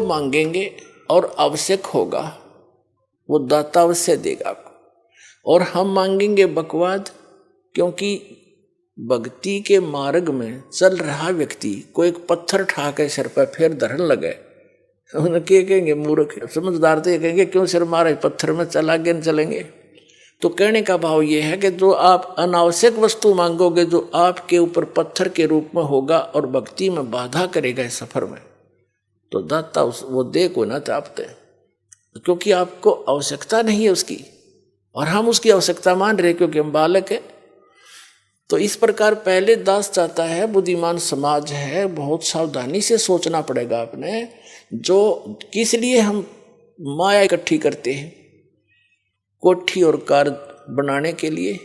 मांगेंगे और आवश्यक होगा वो दाता अवश्य देगा आपको। और हम मांगेंगे बकवाद, क्योंकि भक्ति के मार्ग में चल रहा व्यक्ति को एक पत्थर ठा के सिर पर फिर धरन लगे, उन्हें क्या कहेंगे? मूर्ख। समझदार तो ये कहेंगे क्यों सिर मारे, पत्थर में चल आगे न चलेंगे। तो कहने का भाव ये है कि जो आप अनावश्यक वस्तु मांगोगे, जो आपके ऊपर पत्थर के रूप में होगा और भक्ति में बाधा करेगा इस सफर में, तो दाता वो दे को ना चाहते, क्योंकि आपको आवश्यकता नहीं है उसकी, और हम उसकी आवश्यकता मान रहे क्योंकि हम बालक है। तो इस प्रकार पहले दास चाहता है, बुद्धिमान समाज है, बहुत सावधानी से सोचना पड़ेगा आपने, जो किस लिए हम माया इकट्ठी करते हैं, कोठी और कार बनाने के लिए,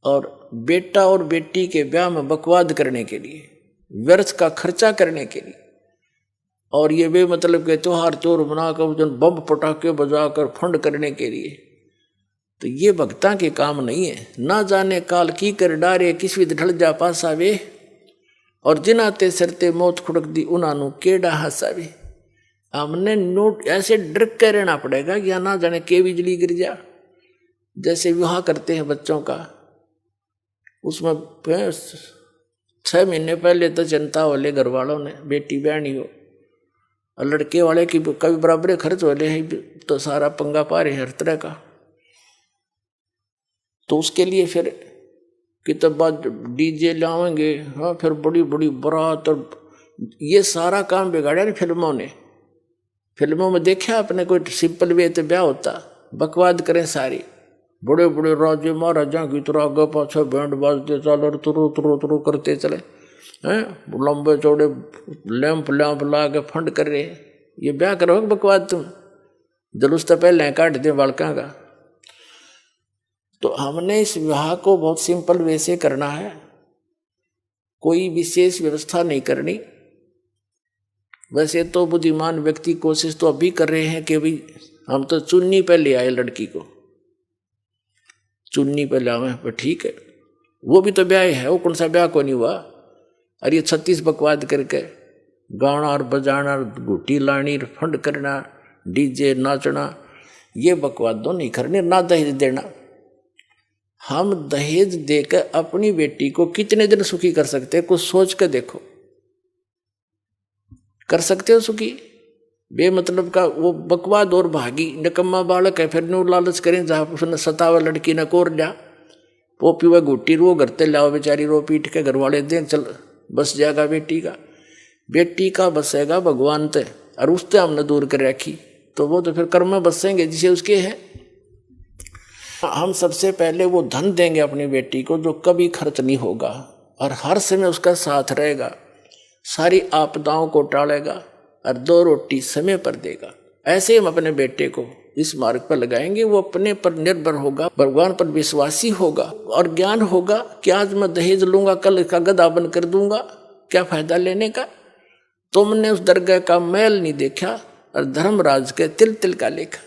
और बेटा और बेटी के ब्याह में बकवाद करने के लिए, व्यर्थ का खर्चा करने के लिए, और ये वे मतलब के त्योहार चोर बनाकर बम पटाखे बजाकर फंड करने के लिए। तो ये भक्ता के काम नहीं है। ना जाने काल की कर डारे, किस विध ढल जा पासावे, और जिनाते सरते मौत खुड़क दी उनानु केड़ा हंसावे। हमने नोट ऐसे डर के रहना पड़ेगा या ना जाने के बिजली गिर जा। जैसे विवाह करते हैं बच्चों का, उसमें 6 महीने पहले तो चिंता वाले घर वालों ने, बेटी बहनी हो, और लड़के वाले की कभी बराबर खर्च वाले हैं, तो सारा पंगा पा रहे हर तरह का। तो उसके लिए फिर कितना डीजे लाएंगे, हाँ, फिर बड़ी बड़ी बारात, और ये सारा काम बिगाड़ा नहीं फिल्मों ने। फिल्मों में देखा आपने, कोई सिंपल वे तो ब्याह होता, बकवाद करें सारी, बड़े बड़े राजे महाराजा की तरह आगे पाछे बैंड बाजते चलो, तुरु तुरु तुरु करते चले हैं, लंबे चौड़े लैंप लैंप ला के फंड कर रहे। ये ब्याह करो बकवाद, तुम जुलूस तो पहले काट दे बालका का। तो हमने इस विवाह को बहुत सिंपल वे से करना है, कोई विशेष व्यवस्था नहीं करनी। वैसे तो बुद्धिमान व्यक्ति कोशिश तो अभी कर रहे हैं कि भाई हम तो चुन्नी पे ले आए, लड़की को चुन्नी पे लावे, पर ठीक है, वो भी तो ब्याह है, वो कौन सा ब्याह को नहीं हुआ। अरे 36 बकवाद करके गाना और बजाना, घुटी लानी, फंड करना, डीजे नाचना, ये बकवाद तो नहीं करने। ना दहेज देना, हम दहेज देकर अपनी बेटी को कितने दिन सुखी कर सकते हैं? कुछ सोच कर देखो, कर सकते हो सुखी? बेमतलब का वो बकवाद और भागी निकम्मा बालक है, फिर नो लालच करें जहाँ उसने सतावा लड़की न कोर लिया, वो पीवा घुट्टी रो करते लाओ, बेचारी रो पीट के घर वाले दें, चल बस जाएगा बेटी का बसेगा भगवान ते, और उससे हमने दूर कर रखी, तो वो तो फिर कर्म में बसेंगे जिसे उसके है। हम सबसे पहले वो धन देंगे अपनी बेटी को जो कभी खर्च नहीं होगा, और हर समय उसका साथ रहेगा, सारी आपदाओं को टालेगा, और 2 रोटी समय पर देगा। ऐसे हम अपने बेटे को इस मार्ग पर लगाएंगे, वो अपने पर निर्भर होगा, भगवान पर विश्वासी होगा, और ज्ञान होगा कि आज मैं दहेज लूंगा, कल इसका गधा बन कर दूंगा, क्या फायदा लेने का। तुमने उस दरगाह का मैल नहीं देखा, और धर्मराज के तिल तिल का लेखा।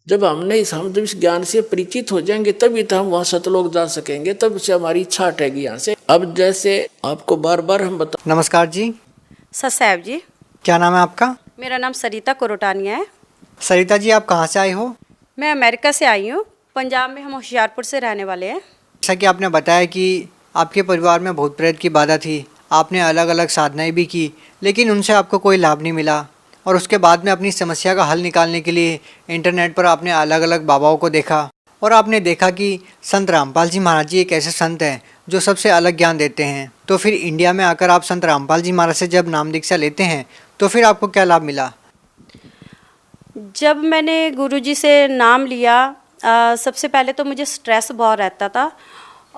जब हम जब इस ज्ञान से परिचित हो जाएंगे, तभी तो हम वहां सतलोक जा सकेंगे, तब से हमारी इच्छा हटेगी यहाँ से। अब जैसे आपको बार बार हम बता। नमस्कार जी। ससाब जी। क्या नाम है आपका? मेरा नाम सरिता कोरोटानिया है। सरिता जी, आप कहाँ से आए हो? मैं अमेरिका से आई हूँ, पंजाब में, हम होशियारपुर से रहने वाले हैं। जैसा कि आपने बताया कि आपके परिवार में भूत प्रेत की बाधा थी, आपने अलग अलग साधनाएं भी की, लेकिन उनसे आपको कोई लाभ नहीं मिला, और उसके बाद में अपनी समस्या का हल निकालने के लिए इंटरनेट पर आपने अलग अलग बाबाओं को देखा, और आपने देखा कि संत रामपाल जी महाराज जी एक ऐसे संत हैं जो सबसे अलग ज्ञान देते हैं। तो फिर इंडिया में आकर आप संत रामपाल जी महाराज से जब नाम दीक्षा लेते हैं, तो फिर आपको क्या लाभ मिला? जब मैंने गुरुजी से नाम लिया, सबसे पहले तो मुझे स्ट्रेस बहुत रहता था,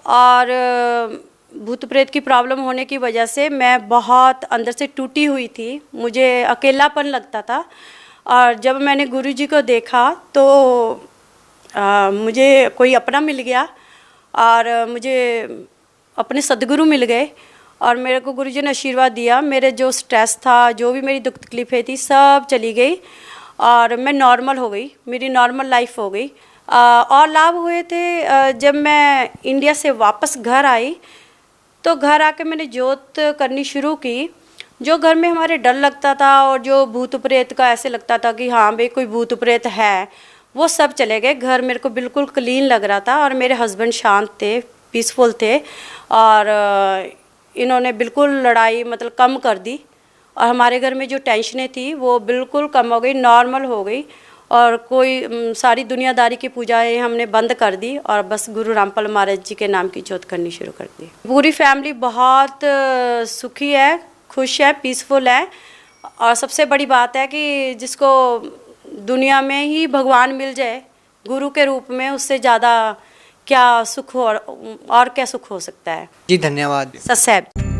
और भूत प्रेत की प्रॉब्लम होने की वजह से मैं बहुत अंदर से टूटी हुई थी, मुझे अकेलापन लगता था। और जब मैंने गुरुजी को देखा तो मुझे कोई अपना मिल गया, और मुझे अपने सदगुरु मिल गए, और मेरे को गुरुजी ने आशीर्वाद दिया। मेरे जो स्ट्रेस था, जो भी मेरी दुख तकलीफ़ें थी, सब चली गई, और मैं नॉर्मल हो गई, मेरी नॉर्मल लाइफ हो गई। और लाभ हुए थे, जब मैं इंडिया से वापस घर आई, तो घर आके मैंने जोत करनी शुरू की। जो घर में हमारे डर लगता था और जो भूत प्रेत का ऐसे लगता था कि हाँ भाई कोई भूत प्रेत है, वो सब चले गए। घर मेरे को बिल्कुल क्लीन लग रहा था और मेरे हस्बैंड शांत थे, पीसफुल थे और इन्होंने बिल्कुल लड़ाई मतलब कम कर दी और हमारे घर में जो टेंशनें थी वो बिल्कुल कम हो गई, नॉर्मल हो गई और कोई सारी दुनियादारी की पूजाएं हमने बंद कर दी और बस गुरु रामपाल महाराज जी के नाम की जोत करनी शुरू कर दी। पूरी फैमिली बहुत सुखी है, खुश है, पीसफुल है और सबसे बड़ी बात है कि जिसको दुनिया में ही भगवान मिल जाए गुरु के रूप में, उससे ज़्यादा क्या सुख हो और क्या सुख हो सकता है। जी धन्यवाद। ससैब।